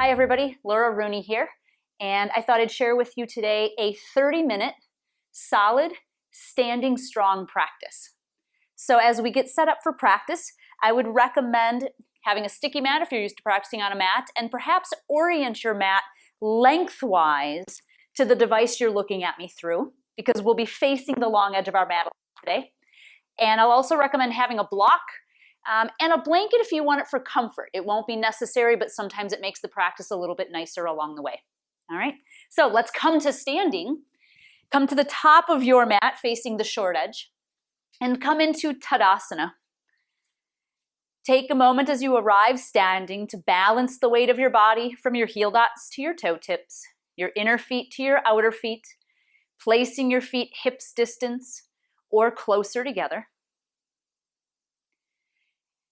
Hi everybody, Laura Rooney here, and I thought I'd share with you today a 30-minute solid standing strong practice. So as we get set up for practice, I would recommend having a sticky mat if you're used to practicing on a mat, and perhaps orient your mat lengthwise to the device you're looking at me through, because we'll be facing the long edge of our mat today. And I'll also recommend having a block and a blanket if you want it for comfort. It won't be necessary, but sometimes it makes the practice a little bit nicer along the way. All right, so let's come to standing. Come to the top of your mat facing the short edge and come into Tadasana. Take a moment as you arrive standing to balance the weight of your body from your heel dots to your toe tips, your inner feet to your outer feet, placing your feet hips distance or closer together.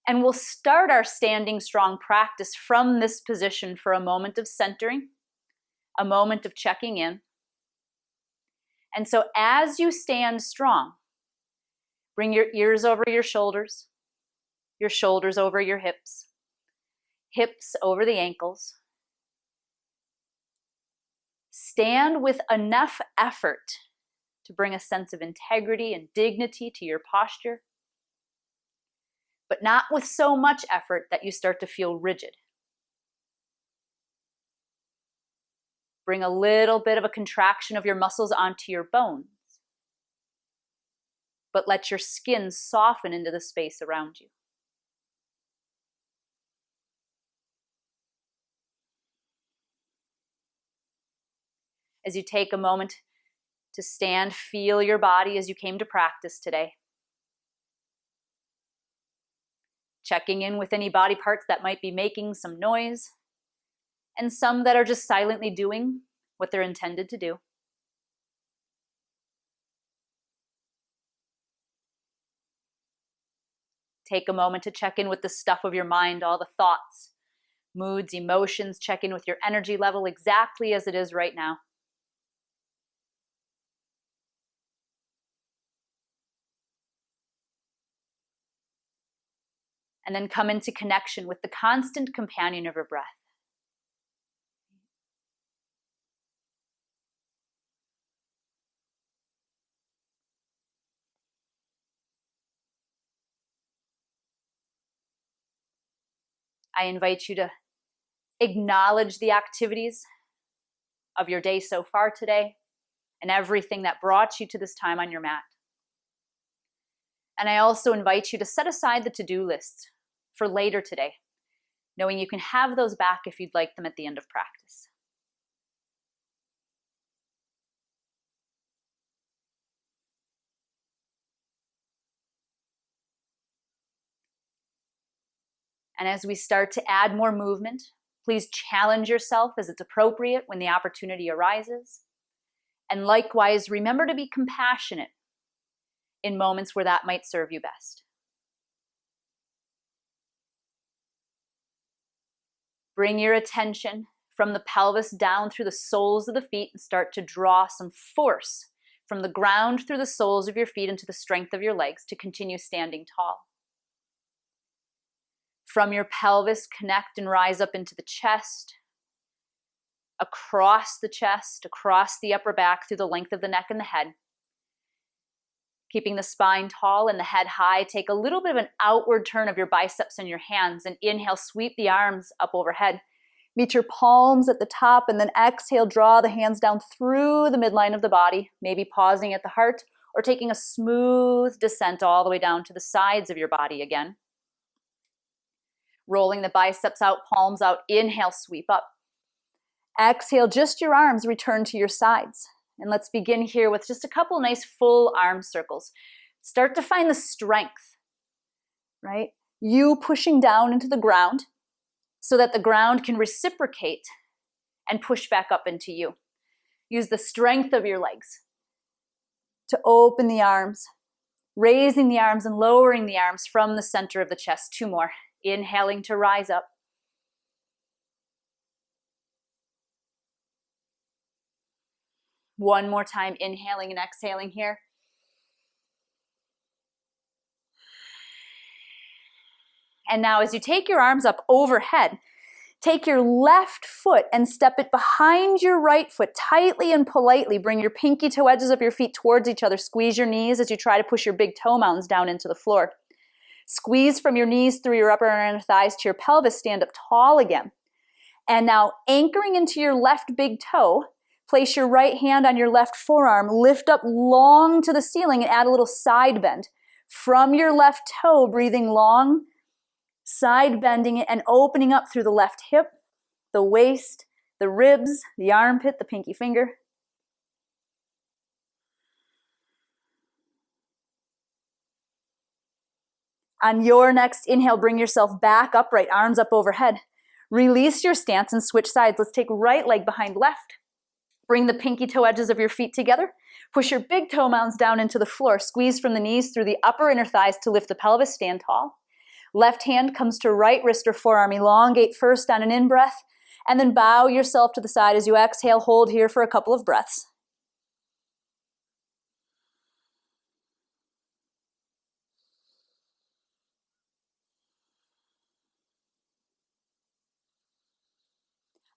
And we'll start our standing strong practice from this position for a moment of centering, a moment of checking in. And so as you stand strong, bring your ears over your shoulders over your hips over the ankles. Stand with enough effort to bring a sense of integrity and dignity to your posture, but not with so much effort that you start to feel rigid. Bring a little bit of a contraction of your muscles onto your bones, but let your skin soften into the space around you. As you take a moment to stand, feel your body as you came to practice today. Checking in with any body parts that might be making some noise, and some that are just silently doing what they're intended to do. Take a moment to check in with the stuff of your mind, all the thoughts, moods, emotions. Check in with your energy level exactly as it is right now. And then come into connection with the constant companion of your breath. I invite you to acknowledge the activities of your day so far today and everything that brought you to this time on your mat. And I also invite you to set aside the to-do lists for later today, knowing you can have those back if you'd like them at the end of practice. And as we start to add more movement, please challenge yourself as it's appropriate when the opportunity arises. And likewise, remember to be compassionate in moments where that might serve you best. Bring your attention from the pelvis down through the soles of the feet and start to draw some force from the ground through the soles of your feet into the strength of your legs to continue standing tall. From your pelvis, connect and rise up into the chest, across the upper back through the length of the neck and the head. Keeping the spine tall and the head high, take a little bit of an outward turn of your biceps and your hands, and inhale, sweep the arms up overhead. Meet your palms at the top, and then exhale, draw the hands down through the midline of the body, maybe pausing at the heart or taking a smooth descent all the way down to the sides of your body again. Rolling the biceps out, palms out, inhale, sweep up. Exhale, just your arms return to your sides. And let's begin here with just a couple nice full arm circles. Start to find the strength, right? You pushing down into the ground so that the ground can reciprocate and push back up into you. Use the strength of your legs to open the arms, raising the arms and lowering the arms from the center of the chest. 2 more. Inhaling to rise up. One more time, inhaling and exhaling here. And now as you take your arms up overhead, Take your left foot and step it behind your right foot, tightly and politely. Bring your pinky toe edges of your feet towards each other. Squeeze your knees as you try to push your big toe mounds down into the floor. Squeeze from your knees through your upper and inner thighs to your pelvis. Stand up tall again. And now anchoring into your left big toe, place your right hand on your left forearm. Lift up long to the ceiling and add a little side bend. From your left toe, breathing long, side bending it and opening up through the left hip, the waist, the ribs, the armpit, the pinky finger. On your next inhale, bring yourself back upright, arms up overhead. Release your stance and switch sides. Let's take right leg behind left. Bring the pinky toe edges of your feet together. Push your big toe mounds down into the floor. Squeeze from the knees through the upper inner thighs to lift the pelvis. Stand tall. Left hand comes to right wrist or forearm. Elongate first on an in-breath, and then bow yourself to the side as you exhale. Hold here for a couple of breaths.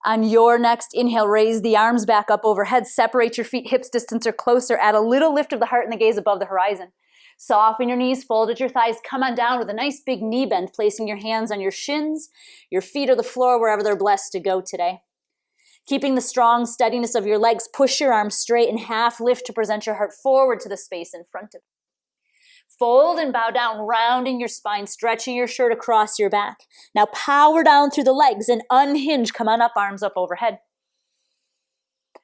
On your next inhale, raise the arms back up overhead. Separate your feet hips distance or closer. Add a little lift of the heart and the gaze above the horizon. Soften your knees, fold at your thighs. Come on down with a nice big knee bend, placing your hands on your shins, your feet or the floor, wherever they're blessed to go today. Keeping the strong steadiness of your legs, push your arms straight and half lift to present your heart forward to the space in front of you. Fold and bow down, rounding your spine, stretching your shirt across your back. Now power down through the legs and unhinge. Come on up, arms up overhead.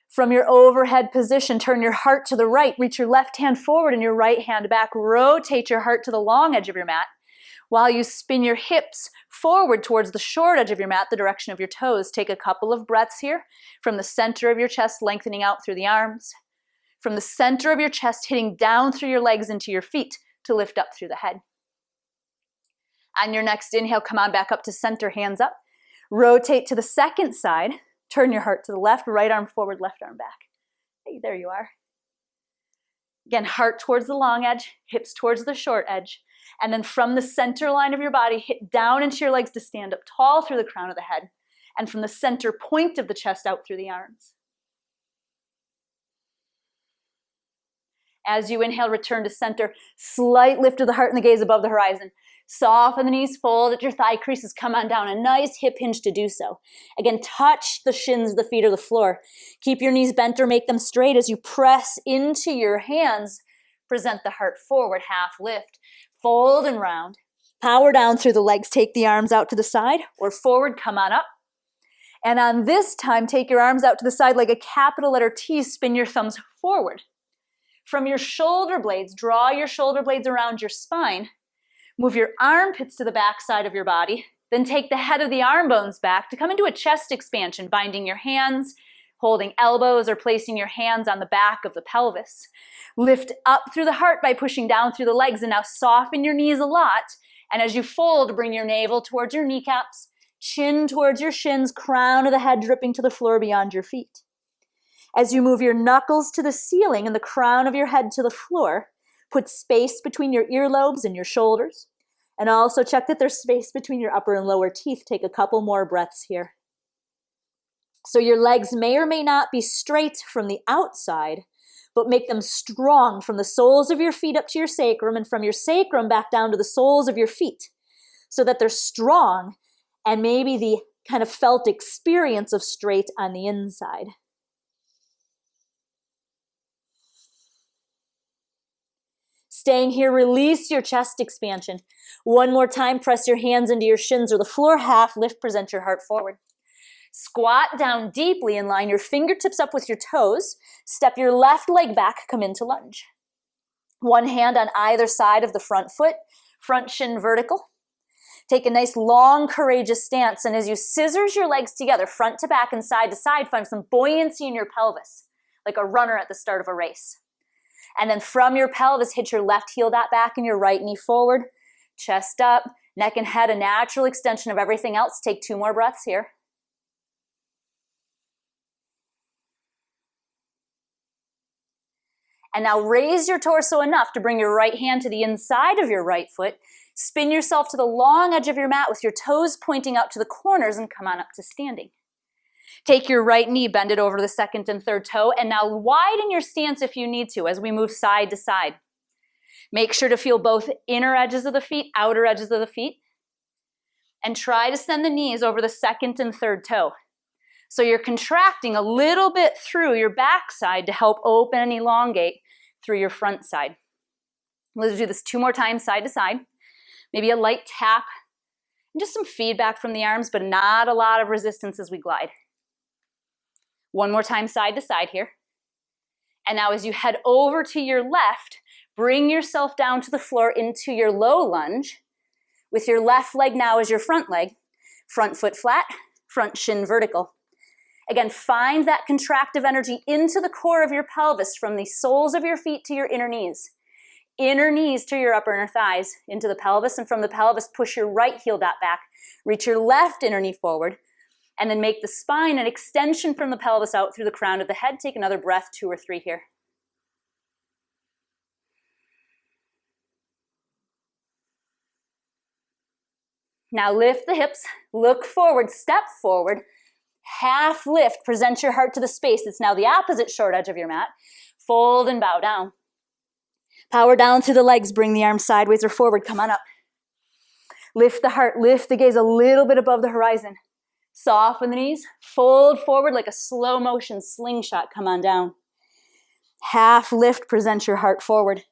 From your overhead position, turn your heart to the right. Reach your left hand forward and your right hand back. Rotate your heart to the long edge of your mat while you spin your hips forward towards the short edge of your mat, the direction of your toes. Take a couple of breaths here from the center of your chest, lengthening out through the arms. From the center of your chest, hitting down through your legs into your feet to lift up through the head. On your next inhale, come on back up to center, hands up. Rotate to the second side. Turn your heart to the left, right arm forward, left arm back. Hey, there you are. Again, heart towards the long edge, hips towards the short edge. And then from the center line of your body, hit down into your legs to stand up tall through the crown of the head. And from the center point of the chest out through the arms. As you inhale, return to center. Slight lift of the heart and the gaze above the horizon. Soften the knees, fold at your thigh creases. Come on down, a nice hip hinge to do so. Again, touch the shins, the feet, or the floor. Keep your knees bent or make them straight as you press into your hands. Present the heart forward, half lift. Fold and round. Power down through the legs. Take the arms out to the side or forward. Come on up. And on this time, take your arms out to the side like a capital letter T. Spin your thumbs forward. From your shoulder blades, draw your shoulder blades around your spine. Move your armpits to the back side of your body. Then take the head of the arm bones back to come into a chest expansion, binding your hands, holding elbows, or placing your hands on the back of the pelvis. Lift up through the heart by pushing down through the legs, and now soften your knees a lot. And as you fold, bring your navel towards your kneecaps, chin towards your shins, crown of the head dripping to the floor beyond your feet. As you move your knuckles to the ceiling and the crown of your head to the floor, put space between your earlobes and your shoulders. And also check that there's space between your upper and lower teeth. Take a couple more breaths here. So your legs may or may not be straight from the outside, but make them strong from the soles of your feet up to your sacrum and from your sacrum back down to the soles of your feet so that they're strong and maybe the kind of felt experience of straight on the inside. Staying here, release your chest expansion. One more time, press your hands into your shins or the floor, half lift, present your heart forward. Squat down deeply and line your fingertips up with your toes. Step your left leg back, come into lunge. One hand on either side of the front foot, front shin vertical. Take a nice long, courageous stance, and as you scissors your legs together, front to back and side to side, find some buoyancy in your pelvis, like a runner at the start of a race. And then from your pelvis, hit your left heel back and your right knee forward. Chest up, neck and head, a natural extension of everything else. Take 2 more breaths here. And now raise your torso enough to bring your right hand to the inside of your right foot. Spin yourself to the long edge of your mat with your toes pointing out to the corners and come on up to standing. Take your right knee, bend it over the second and third toe, and now widen your stance if you need to as we move side to side. Make sure to feel both inner edges of the feet, outer edges of the feet, and try to send the knees over the second and third toe. So you're contracting a little bit through your back side to help open and elongate through your front side. Let's do this 2 more times, side to side. Maybe a light tap, and just some feedback from the arms, but not a lot of resistance as we glide. 1 more time, side to side here. And now as you head over to your left, bring yourself down to the floor into your low lunge with your left leg now as your front leg. Front foot flat, front shin vertical. Again, find that contractive energy into the core of your pelvis from the soles of your feet to your inner knees. Inner knees to your upper inner thighs into the pelvis, and from the pelvis, push your right heel back. Reach your left inner knee forward, and then make the spine an extension from the pelvis out through the crown of the head. Take another breath, 2 or 3 here. Now lift the hips, look forward, step forward, half lift, present your heart to the space. It's now the opposite short edge of your mat. Fold and bow down. Power down through the legs, bring the arms sideways or forward, come on up. Lift the heart, lift the gaze a little bit above the horizon. Soften the knees, fold forward like a slow motion slingshot, come on down. Half lift, present your heart forward.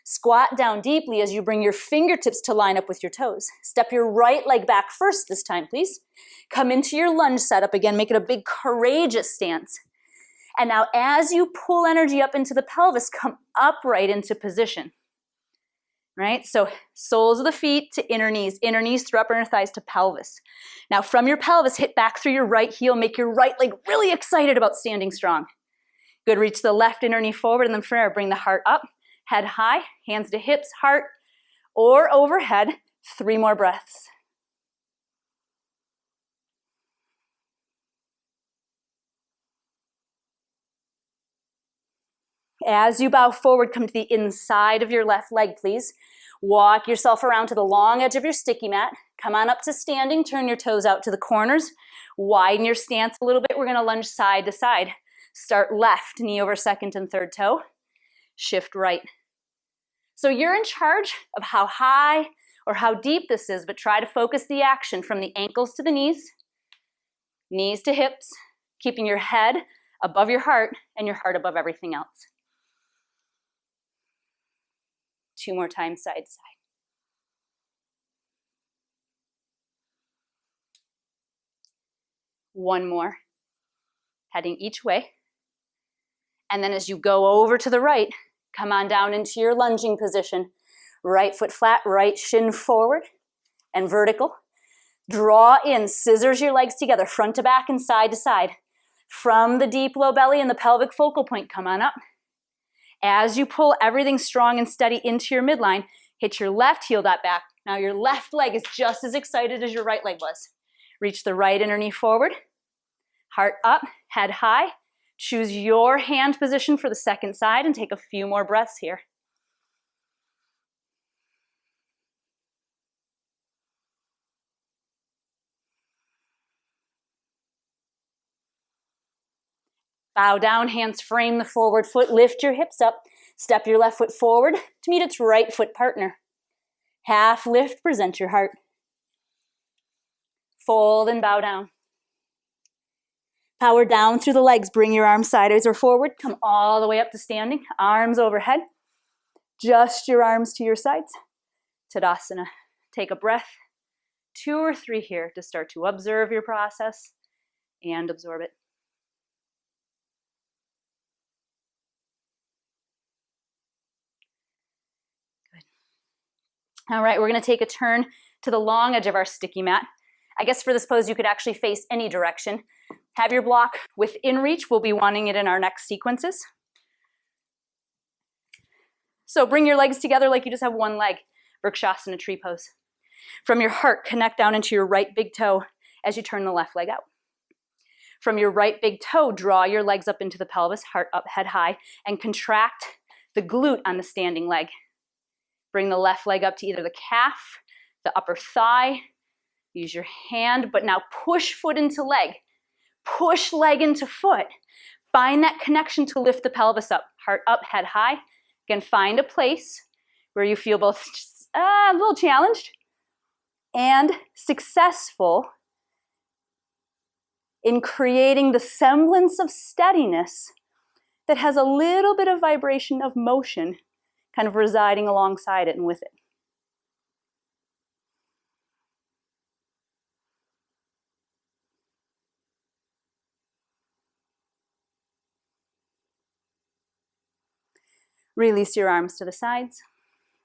Squat down deeply as you bring your fingertips to line up with your toes. Step your right leg back first this time, please. Come into your lunge setup again, make it a big courageous stance. And now as you pull energy up into the pelvis, come upright into position. Right? So soles of the feet to inner knees through upper inner thighs to pelvis. Now from your pelvis, hit back through your right heel, make your right leg really excited about standing strong. Good, reach the left inner knee forward, and then from there, bring the heart up, head high, hands to hips, heart, or overhead. 3 more breaths. As you bow forward, come to the inside of your left leg, please. Walk yourself around to the long edge of your sticky mat. Come on up to standing. Turn your toes out to the corners. Widen your stance a little bit. We're going to lunge side to side. Start left, knee over second and third toe. Shift right. So you're in charge of how high or how deep this is, but try to focus the action from the ankles to the knees to hips, keeping your head above your heart and your heart above everything else. 2 more times, side to side. One more, heading each way. And then as you go over to the right, come on down into your lunging position. Right foot flat, right shin forward and vertical. Draw in, scissors your legs together, front to back and side to side. From the deep low belly and the pelvic focal point, come on up. As you pull everything strong and steady into your midline, hit your left heel back. Now your left leg is just as excited as your right leg was. Reach the right inner knee forward, heart up, head high. Choose your hand position for the second side and take a few more breaths here. Bow down, hands frame the forward foot, lift your hips up, step your left foot forward to meet its right foot partner. Half lift, present your heart. Fold and bow down. Power down through the legs, bring your arms sideways or forward, come all the way up to standing, arms overhead. Just your arms to your sides. Tadasana. Take a breath, 2 or 3 here to start to observe your process and absorb it. All right, we're going to take a turn to the long edge of our sticky mat. I guess for this pose, you could actually face any direction. Have your block within reach. We'll be wanting it in our next sequences. So bring your legs together like you just have one leg. Vrikshasana tree pose. From your heart, connect down into your right big toe as you turn the left leg out. From your right big toe, draw your legs up into the pelvis, heart up, head high, and contract the glute on the standing leg. Bring the left leg up to either the calf, the upper thigh. Use your hand, but now push foot into leg. Push leg into foot. Find that connection to lift the pelvis up. Heart up, head high. Again, find a place where you feel both a little challenged and successful in creating the semblance of steadiness that has a little bit of vibration of motion kind of residing alongside it and with it. Release your arms to the sides.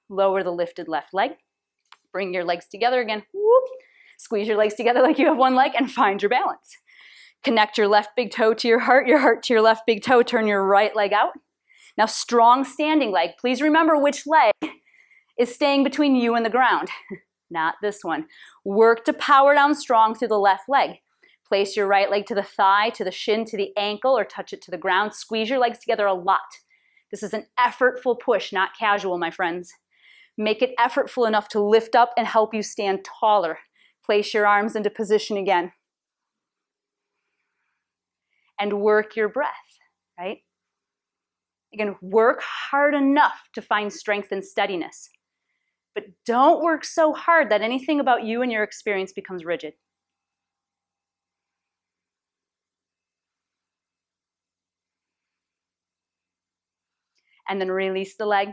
Lower the lifted left leg. Bring your legs together again. Whoop. Squeeze your legs together like you have one leg and find your balance. Connect your left big toe to your heart to your left big toe. Turn your right leg out. Now strong standing leg. Please remember which leg is staying between you and the ground. Not this one. Work to power down strong through the left leg. Place your right leg to the thigh, to the shin, to the ankle, or touch it to the ground. Squeeze your legs together a lot. This is an effortful push, not casual, my friends. Make it effortful enough to lift up and help you stand taller. Place your arms into position again. And work your breath, right? Again, work hard enough to find strength and steadiness. But don't work so hard that anything about you and your experience becomes rigid. And then release the leg,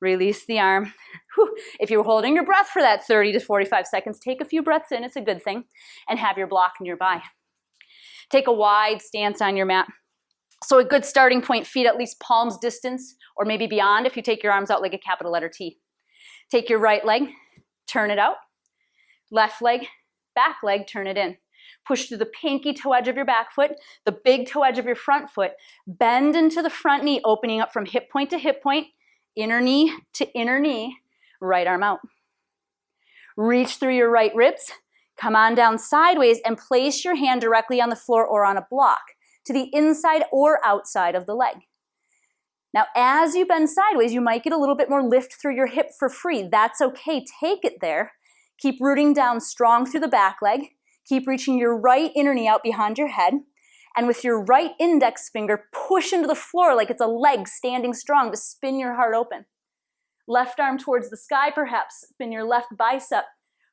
release the arm. Whew. If you're holding your breath for that 30 to 45 seconds, take a few breaths in, it's a good thing, and have your block nearby. Take a wide stance on your mat. So a good starting point, feet at least palms distance, or maybe beyond if you take your arms out like a capital letter T. Take your right leg, turn it out. Left leg, back leg, turn it in. Push through the pinky toe edge of your back foot, the big toe edge of your front foot. Bend into the front knee, opening up from hip point to hip point, inner knee to inner knee, right arm out. Reach through your right ribs, come on down sideways and place your hand directly on the floor or on a block to the inside or outside of the leg. Now, as you bend sideways, you might get a little bit more lift through your hip for free. That's okay, take it there. Keep rooting down strong through the back leg. Keep reaching your right inner knee out behind your head. And with your right index finger, push into the floor like it's a leg standing strong to spin your heart open. Left arm towards the sky perhaps, spin your left bicep.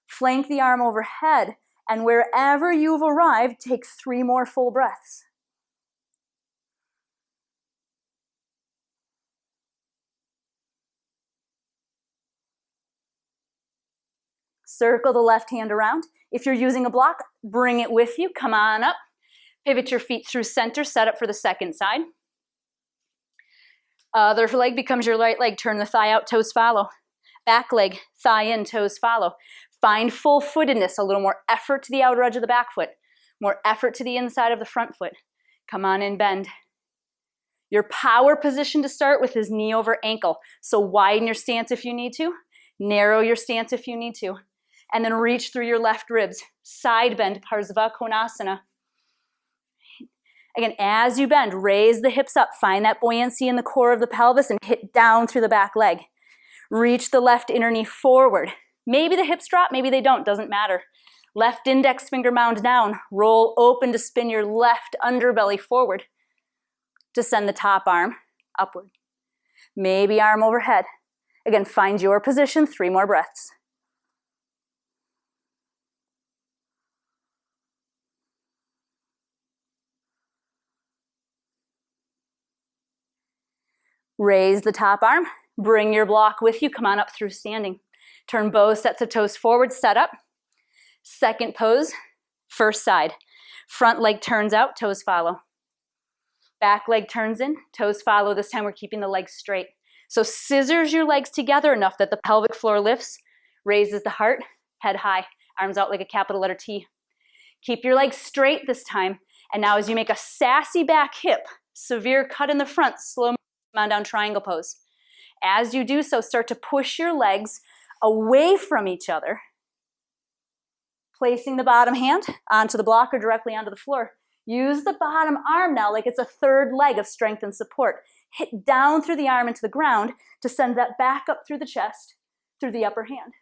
Flank the arm overhead. And wherever you've arrived, take 3 more full breaths. Circle the left hand around. If you're using a block, bring it with you. Come on up. Pivot your feet through center. Set up for the second side. Other leg becomes your right leg. Turn the thigh out, toes follow. Back leg, thigh in, toes follow. Find full footedness, a little more effort to the outer edge of the back foot. More effort to the inside of the front foot. Come on in, bend. Your power position to start with is knee over ankle. So widen your stance if you need to. Narrow your stance if you need to. And then reach through your left ribs. Side bend, Parsva Konasana. Again, as you bend, raise the hips up. Find that buoyancy in the core of the pelvis and hit down through the back leg. Reach the left inner knee forward. Maybe the hips drop, maybe they don't, doesn't matter. Left index finger mound down. Roll open to spin your left underbelly forward. To send the top arm upward. Maybe arm overhead. Again, find your position, 3 more breaths. Raise the top arm, bring your block with you, come on up through standing. Turn both sets of toes forward, set up. Second pose, first side. Front leg turns out, toes follow. Back leg turns in, toes follow. This time we're keeping the legs straight. So scissors your legs together enough that the pelvic floor lifts, raises the heart, head high, arms out like a capital letter T. Keep your legs straight this time. And now as you make a sassy back hip, severe cut in the front, slow on down triangle pose. As you do so, start to push your legs away from each other, placing the bottom hand onto the block or directly onto the floor. Use the bottom arm now like it's a third leg of strength and support. Hit down through the arm into the ground to send that back up through the chest, through the upper hand.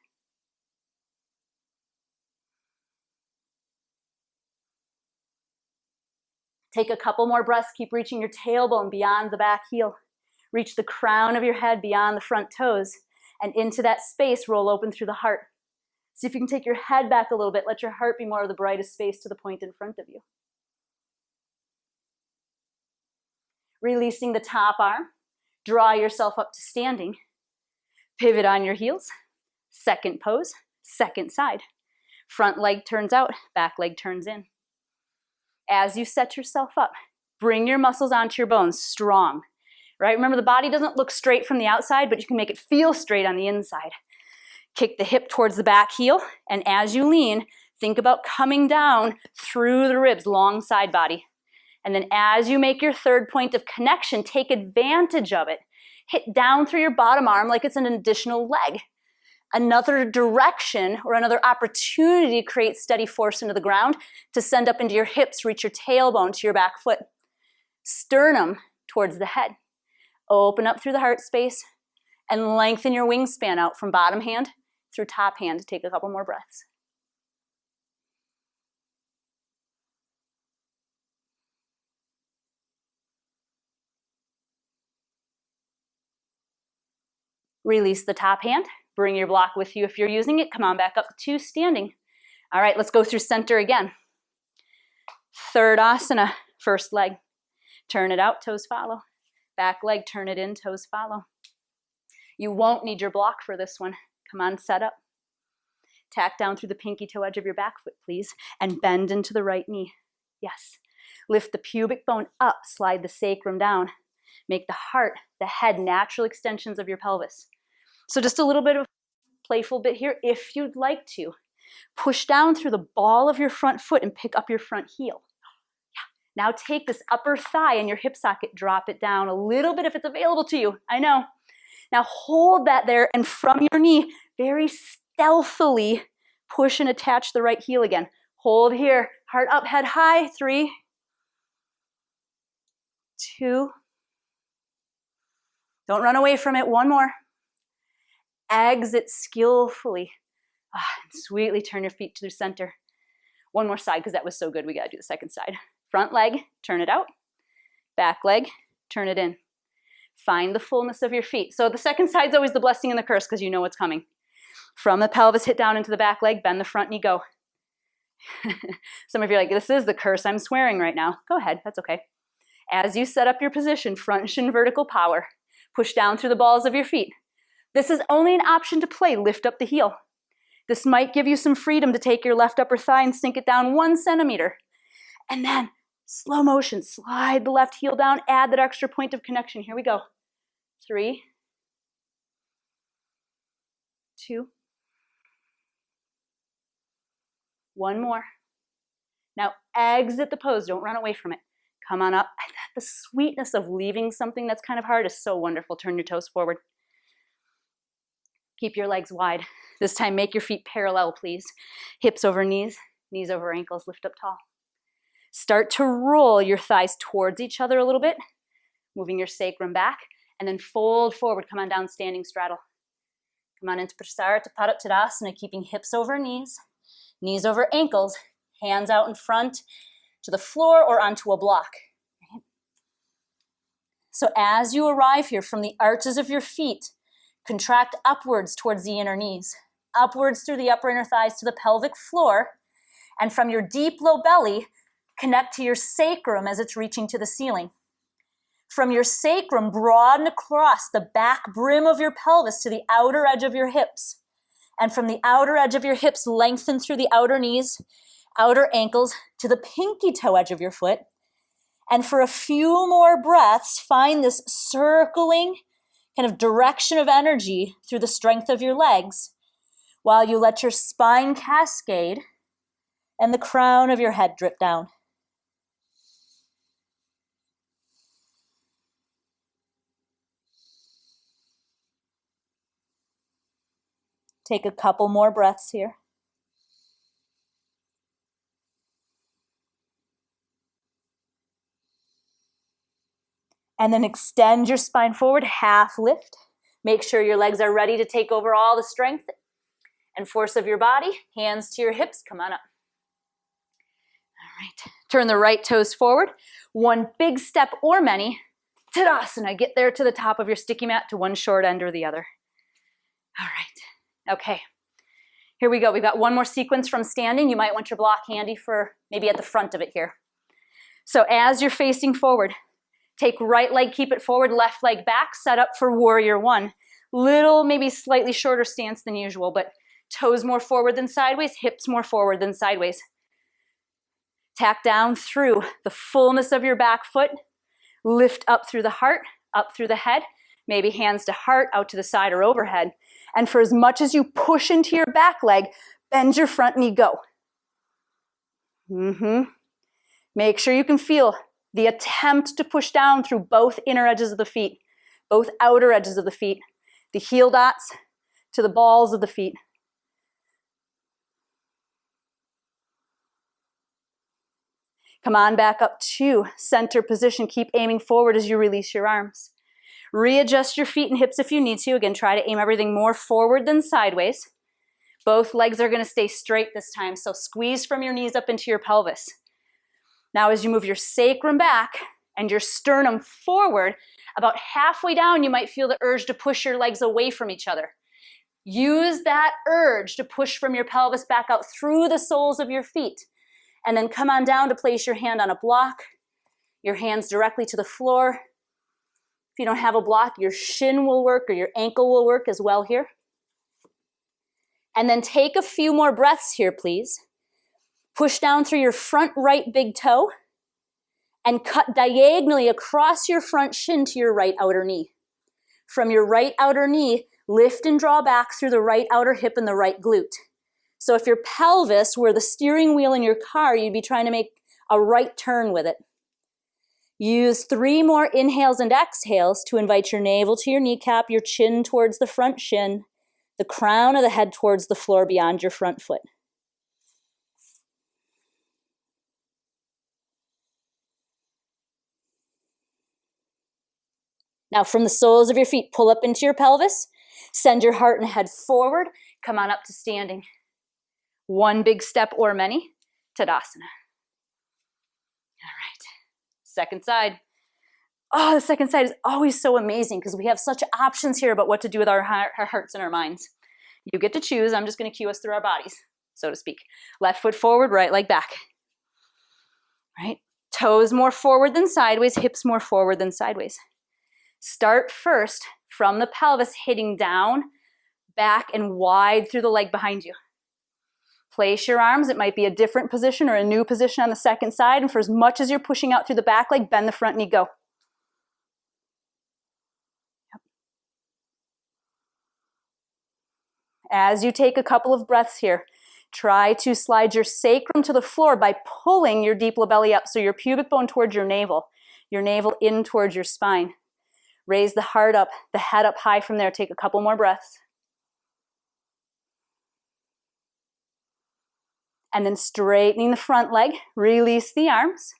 Take a couple more breaths. Keep reaching your tailbone beyond the back heel. Reach the crown of your head beyond the front toes, and into that space, roll open through the heart. See if you can take your head back a little bit. Let your heart be more of the brightest space to the point in front of you. Releasing the top arm. Draw yourself up to standing. Pivot on your heels. Second pose, second side. Front leg turns out, back leg turns in. As you set yourself up, bring your muscles onto your bones, strong. Right? Remember, the body doesn't look straight from the outside, but you can make it feel straight on the inside. Kick the hip towards the back heel, and as you lean, think about coming down through the ribs, long side body. And then as you make your third point of connection, take advantage of it. Hit down through your bottom arm like it's an additional leg. Another direction or another opportunity to create steady force into the ground to send up into your hips, reach your tailbone to your back foot. Sternum towards the head. Open up through the heart space and lengthen your wingspan out from bottom hand through top hand. Take a couple more breaths. Release the top hand. Bring your block with you if you're using it. Come on back up to standing. All right, let's go through center again. Third asana, first leg. Turn it out, toes follow. Back leg, turn it in, toes follow. You won't need your block for this one. Come on, set up. Tack down through the pinky toe edge of your back foot, please, and bend into the right knee. Yes. Lift the pubic bone up, slide the sacrum down. Make the heart, the head, natural extensions of your pelvis. So just a little bit of playful bit here if you'd like to. Push down through the ball of your front foot and pick up your front heel. Yeah. Now take this upper thigh and your hip socket, drop it down a little bit if it's available to you. I know. Now hold that there, and from your knee, very stealthily push and attach the right heel again. Hold here, heart up, head high. 3, 2. Don't run away from it. 1 more. Exit skillfully. And sweetly turn your feet to the center. 1 more side, because that was so good. We got to do the second side. Front leg, turn it out. Back leg, turn it in. Find the fullness of your feet. So the second side's always the blessing and the curse, because you know what's coming. From the pelvis, hit down into the back leg, bend the front knee, go. Some of you are like, this is the curse. I'm swearing right now. Go ahead, that's okay. As you set up your position, front shin vertical power. Push down through the balls of your feet. This is only an option to play. Lift up the heel. This might give you some freedom to take your left upper thigh and sink it down 1 centimeter. And then, slow motion, slide the left heel down, add that extra point of connection. Here we go. 3, 2, 1 more. Now exit the pose. Don't run away from it. Come on up. The sweetness of leaving something that's kind of hard is so wonderful. Turn your toes forward. Keep your legs wide. This time, make your feet parallel, please. Hips over knees, knees over ankles, lift up tall. Start to roll your thighs towards each other a little bit, moving your sacrum back, and then fold forward. Come on down, standing straddle. Come on into Prasarita Padottanasana, keeping hips over knees over ankles, hands out in front to the floor or onto a block. So as you arrive here from the arches of your feet, contract upwards towards the inner knees, upwards through the upper inner thighs to the pelvic floor, and from your deep low belly, connect to your sacrum as it's reaching to the ceiling. From your sacrum, broaden across the back brim of your pelvis to the outer edge of your hips. And from the outer edge of your hips, lengthen through the outer knees, outer ankles to the pinky toe edge of your foot. And for a few more breaths, find this circling kind of direction of energy through the strength of your legs while you let your spine cascade and the crown of your head drip down. Take a couple more breaths here. And then extend your spine forward, half lift. Make sure your legs are ready to take over all the strength and force of your body. Hands to your hips, come on up. All right, turn the right toes forward. One big step or many, Tadasana. Get there to the top of your sticky mat to one short end or the other. All right, okay. Here we go. We've got one more sequence from standing. You might want your block handy for maybe at the front of it here. So as you're facing forward, take right leg, keep it forward, left leg back, set up for warrior one. Little, maybe slightly shorter stance than usual, but toes more forward than sideways, hips more forward than sideways. Tack down through the fullness of your back foot. Lift up through the heart, up through the head. Maybe hands to heart, out to the side or overhead. And for as much as you push into your back leg, bend your front knee, go. Make sure you can feel the attempt to push down through both inner edges of the feet, both outer edges of the feet, the heel dots to the balls of the feet. Come on back up to center position. Keep aiming forward as you release your arms. Readjust your feet and hips if you need to. Again, try to aim everything more forward than sideways. Both legs are going to stay straight this time, so squeeze from your knees up into your pelvis. Now as you move your sacrum back and your sternum forward, about halfway down you might feel the urge to push your legs away from each other. Use that urge to push from your pelvis back out through the soles of your feet. And then come on down to place your hand on a block, your hands directly to the floor. If you don't have a block, your shin will work or your ankle will work as well here. And then take a few more breaths here, please. Push down through your front right big toe and cut diagonally across your front shin to your right outer knee. From your right outer knee, lift and draw back through the right outer hip and the right glute. So if your pelvis were the steering wheel in your car, you'd be trying to make a right turn with it. Use 3 more inhales and exhales to invite your navel to your kneecap, your chin towards the front shin, the crown of the head towards the floor beyond your front foot. Now from the soles of your feet, pull up into your pelvis, send your heart and head forward, come on up to standing. One big step or many, Tadasana. All right, second side. Oh, the second side is always so amazing because we have such options here about what to do with our hearts and our minds. You get to choose. I'm just going to cue us through our bodies, so to speak. Left foot forward, right leg back. Right? Toes more forward than sideways, hips more forward than sideways. Start first from the pelvis, hitting down, back, and wide through the leg behind you. Place your arms. It might be a different position or a new position on the second side. And for as much as you're pushing out through the back leg, bend the front knee, go. As you take a couple of breaths here, try to slide your sacrum to the floor by pulling your deep low belly up, so your pubic bone towards your navel in towards your spine. Raise the heart up, the head up high from there. Take a couple more breaths. And then straightening the front leg, release the arms.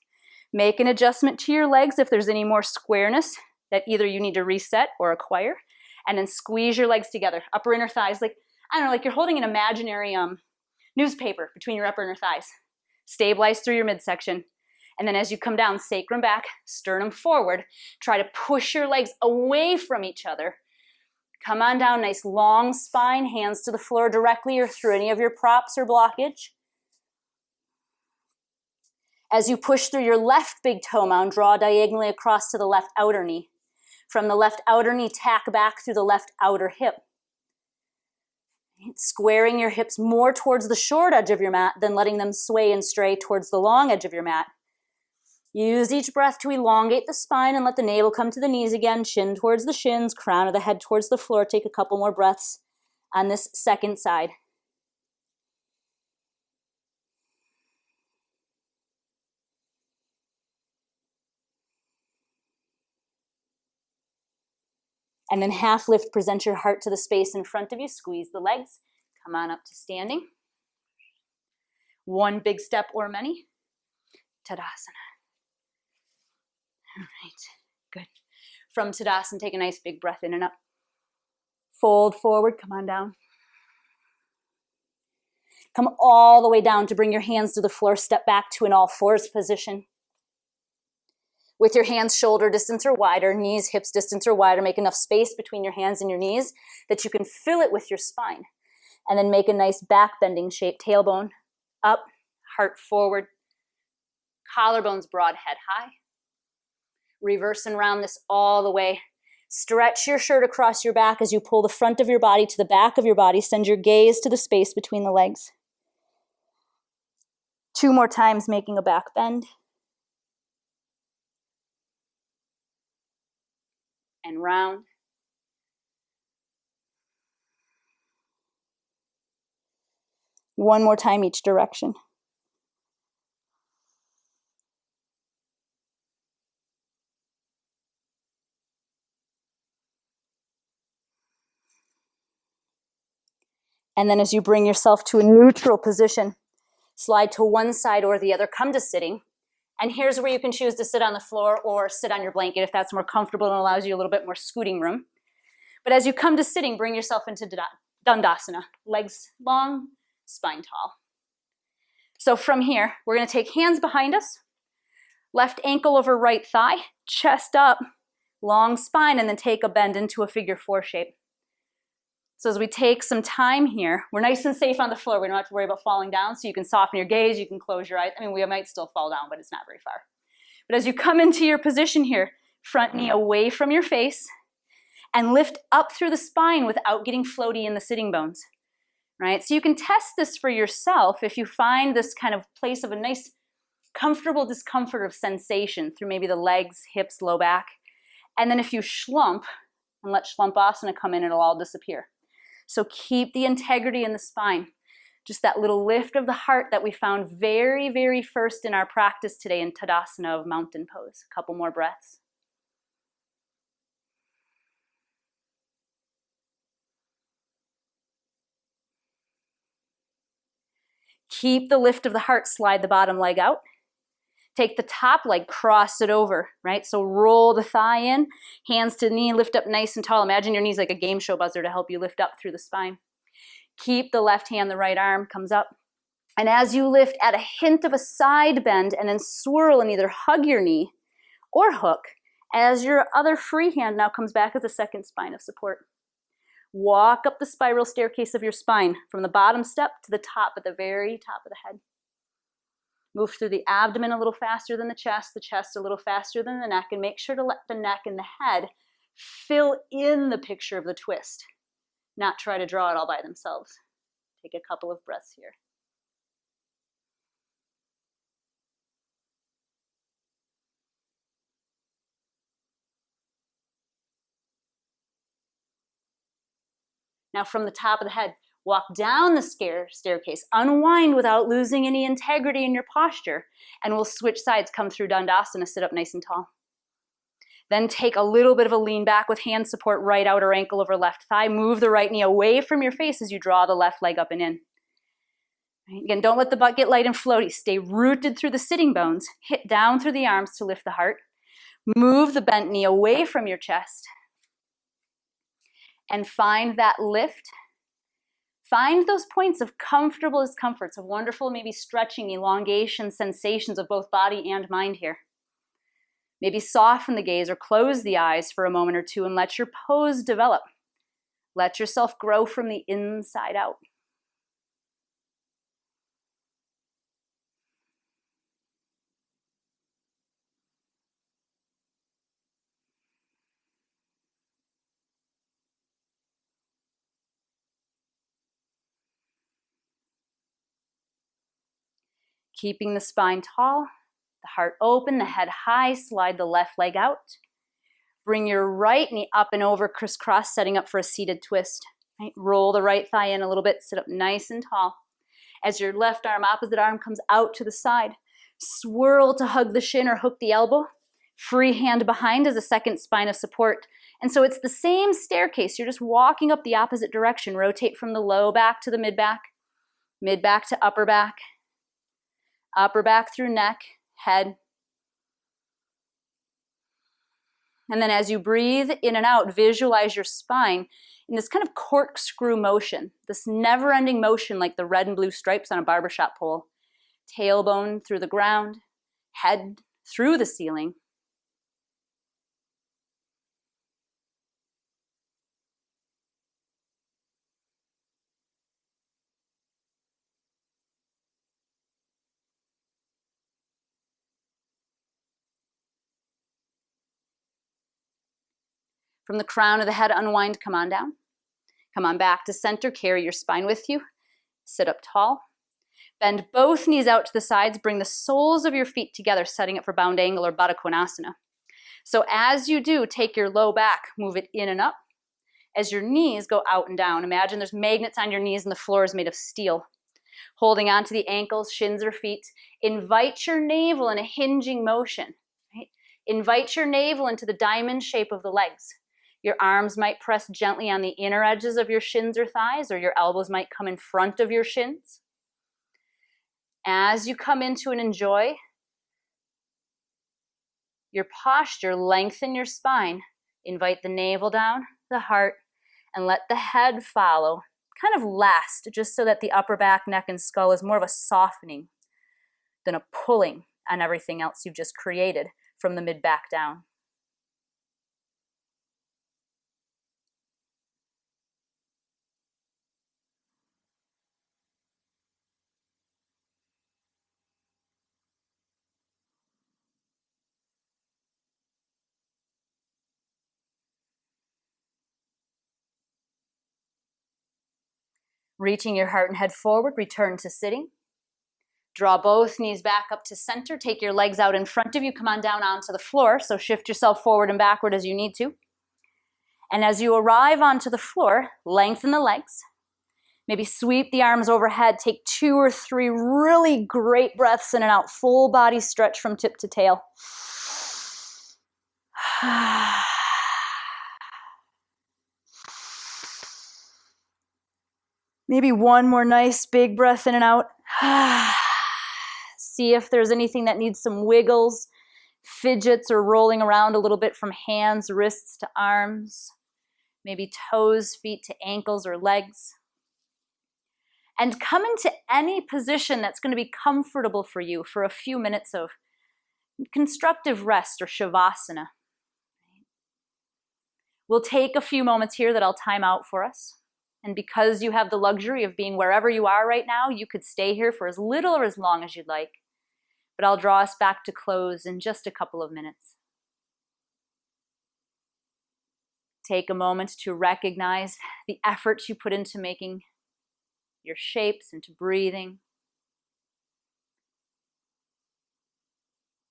Make an adjustment to your legs if there's any more squareness that either you need to reset or acquire. And then squeeze your legs together, upper inner thighs, like, I don't know, like you're holding an imaginary newspaper between your upper inner thighs. Stabilize through your midsection. And then as you come down, sacrum back, sternum forward, try to push your legs away from each other. Come on down, nice long spine, hands to the floor directly or through any of your props or blockage. As you push through your left big toe mound, draw diagonally across to the left outer knee. From the left outer knee, tack back through the left outer hip. Squaring your hips more towards the short edge of your mat than letting them sway and stray towards the long edge of your mat. Use each breath to elongate the spine and let the navel come to the knees again, chin towards the shins, crown of the head towards the floor. Take a couple more breaths on this second side. And then half lift, present your heart to the space in front of you, squeeze the legs, come on up to standing. One big step or many, Tadasana. All right, good. from Tadasana. Take a nice big breath in and up. Fold forward, come on down. Come all the way down to bring your hands to the floor. Step back to an all fours position. With your hands shoulder distance or wider, knees, hips distance or wider, make enough space between your hands and your knees that you can fill it with your spine. And then make a nice back bending shape, tailbone up, heart forward, collarbones broad, head high. Reverse and round this all the way. Stretch your shirt across your back as you pull the front of your body to the back of your body. Send your gaze to the space between the legs. 2 more times, making a back bend. And round. One more time each direction. And then as you bring yourself to a neutral position, slide to one side or the other, come to sitting. And here's where you can choose to sit on the floor or sit on your blanket if that's more comfortable and allows you a little bit more scooting room. But as you come to sitting, bring yourself into Dandasana. Legs long, spine tall. So from here, we're going to take hands behind us, left ankle over right thigh, chest up, long spine, and then take a bend into a figure 4 shape. So as we take some time here, we're nice and safe on the floor. We don't have to worry about falling down, so you can soften your gaze, you can close your eyes. I mean, we might still fall down, but it's not very far. But as you come into your position here, front knee away from your face, and lift up through the spine without getting floaty in the sitting bones. Right? So you can test this for yourself if you find this kind of place of a nice, comfortable discomfort of sensation through maybe the legs, hips, low back. And then if you slump, and let Slumpasana come in, it'll all disappear. So keep the integrity in the spine. Just that little lift of the heart that we found very, very first in our practice today in Tadasana of mountain pose. A couple more breaths. Keep the lift of the heart, slide the bottom leg out. Take the top leg, cross it over, right? So roll the thigh in, hands to the knee, lift up nice and tall. Imagine your knees like a game show buzzer to help you lift up through the spine. Keep the left hand, the right arm comes up. And as you lift, add a hint of a side bend and then swirl and either hug your knee or hook as your other free hand now comes back as a second spine of support. Walk up the spiral staircase of your spine from the bottom step to the top at the very top of the head. Move through the abdomen a little faster than the chest a little faster than the neck, and make sure to let the neck and the head fill in the picture of the twist, not try to draw it all by themselves. Take a couple of breaths here. Now from the top of the head, walk down the staircase, unwind without losing any integrity in your posture, and we'll switch sides, come through Dandasana, sit up nice and tall. Then take a little bit of a lean back with hand support, right outer ankle over left thigh. Move the right knee away from your face as you draw the left leg up and in. Right? Again, don't let the butt get light and floaty. Stay rooted through the sitting bones. Hit down through the arms to lift the heart. Move the bent knee away from your chest. And find that lift. Find those points of comfortable discomforts, of wonderful maybe stretching, elongation, sensations of both body and mind here. Maybe soften the gaze or close the eyes for a moment or two and let your pose develop. Let yourself grow from the inside out. Keeping the spine tall, the heart open, the head high, slide the left leg out. Bring your right knee up and over, crisscross, setting up for a seated twist. Right? Roll the right thigh in a little bit, sit up nice and tall. As your left arm, opposite arm comes out to the side, swirl to hug the shin or hook the elbow. Free hand behind as a second spine of support. And so it's the same staircase. You're just walking up the opposite direction. Rotate from the low back to the mid back to upper back through neck, head. And then as you breathe in and out, visualize your spine in this kind of corkscrew motion, this never-ending motion like the red and blue stripes on a barbershop pole. Tailbone through the ground, head through the ceiling. From the crown of the head, unwind, come on down. Come on back to center, carry your spine with you. Sit up tall. Bend both knees out to the sides, bring the soles of your feet together, setting up for bound angle or Baddha Konasana. So as you do, take your low back, move it in and up. As your knees go out and down, imagine there's magnets on your knees and the floor is made of steel. Holding onto the ankles, shins, or feet, invite your navel in a hinging motion. Right? Invite your navel into the diamond shape of the legs. Your arms might press gently on the inner edges of your shins or thighs, or your elbows might come in front of your shins. As you come into and enjoy your posture, lengthen your spine. Invite the navel down, the heart, and let the head follow. Kind of last, just so that the upper back, neck, and skull is more of a softening than a pulling on everything else you've just created from the mid-back down. Reaching your heart and head forward, return to sitting. Draw both knees back up to center. Take your legs out in front of you. Come on down onto the floor. So shift yourself forward and backward as you need to. And as you arrive onto the floor, lengthen the legs. Maybe sweep the arms overhead. Take 2 or 3 really great breaths in and out. Full body stretch from tip to tail. Maybe one more nice big breath in and out. See if there's anything that needs some wiggles, fidgets, or rolling around a little bit from hands, wrists to arms. Maybe toes, feet to ankles or legs. And come into any position that's going to be comfortable for you for a few minutes of constructive rest or shavasana. We'll take a few moments here that I'll time out for us. And because you have the luxury of being wherever you are right now, you could stay here for as little or as long as you'd like. But I'll draw us back to close in just a couple of minutes. Take a moment to recognize the effort you put into making your shapes, into breathing.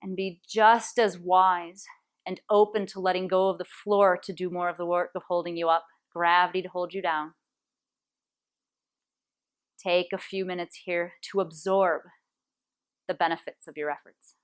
And be just as wise and open to letting go of the floor to do more of the work of holding you up, gravity to hold you down. Take a few minutes here to absorb the benefits of your efforts.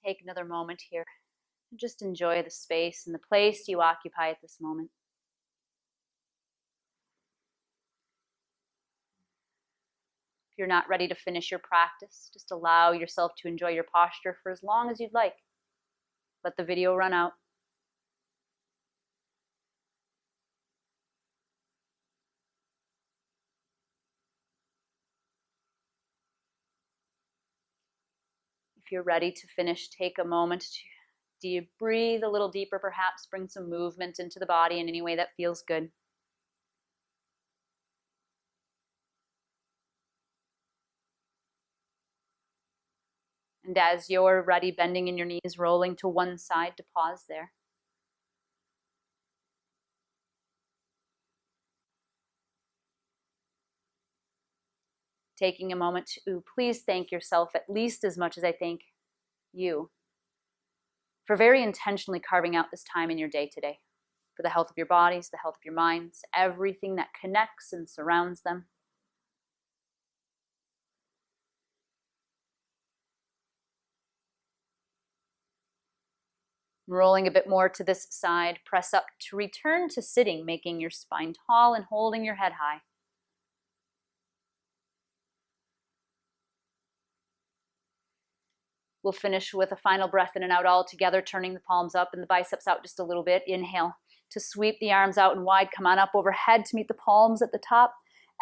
take another moment here and just enjoy the space and the place you occupy at this moment. If you're not ready to finish your practice, just allow yourself to enjoy your posture for as long as you'd like. Let the video run out. If you're ready to finish, take a moment to breathe a little deeper, perhaps bring some movement into the body in any way that feels good. And as you're ready, bending in your knees, rolling to one side to pause there. Taking a moment to please thank yourself at least as much as I thank you for very intentionally carving out this time in your day today, for the health of your bodies, the health of your minds, everything that connects and surrounds them. Rolling a bit more to this side, press up to return to sitting, making your spine tall and holding your head high. We'll finish with a final breath in and out all together, turning the palms up and the biceps out just a little bit. Inhale to sweep the arms out and wide. Come on up overhead to meet the palms at the top.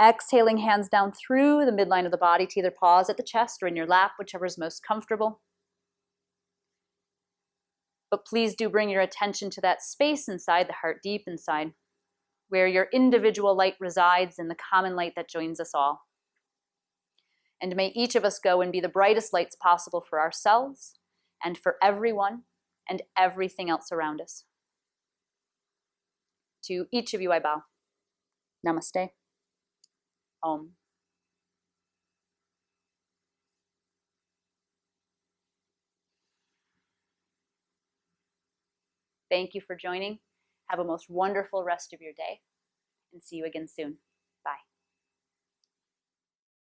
Exhaling, hands down through the midline of the body to either pause at the chest or in your lap, whichever is most comfortable. But please do bring your attention to that space inside the heart, deep inside, where your individual light resides in the common light that joins us all. And may each of us go and be the brightest lights possible for ourselves and for everyone and everything else around us. To each of you I bow. Namaste. Om. Thank you for joining. Have a most wonderful rest of your day, and see you again soon.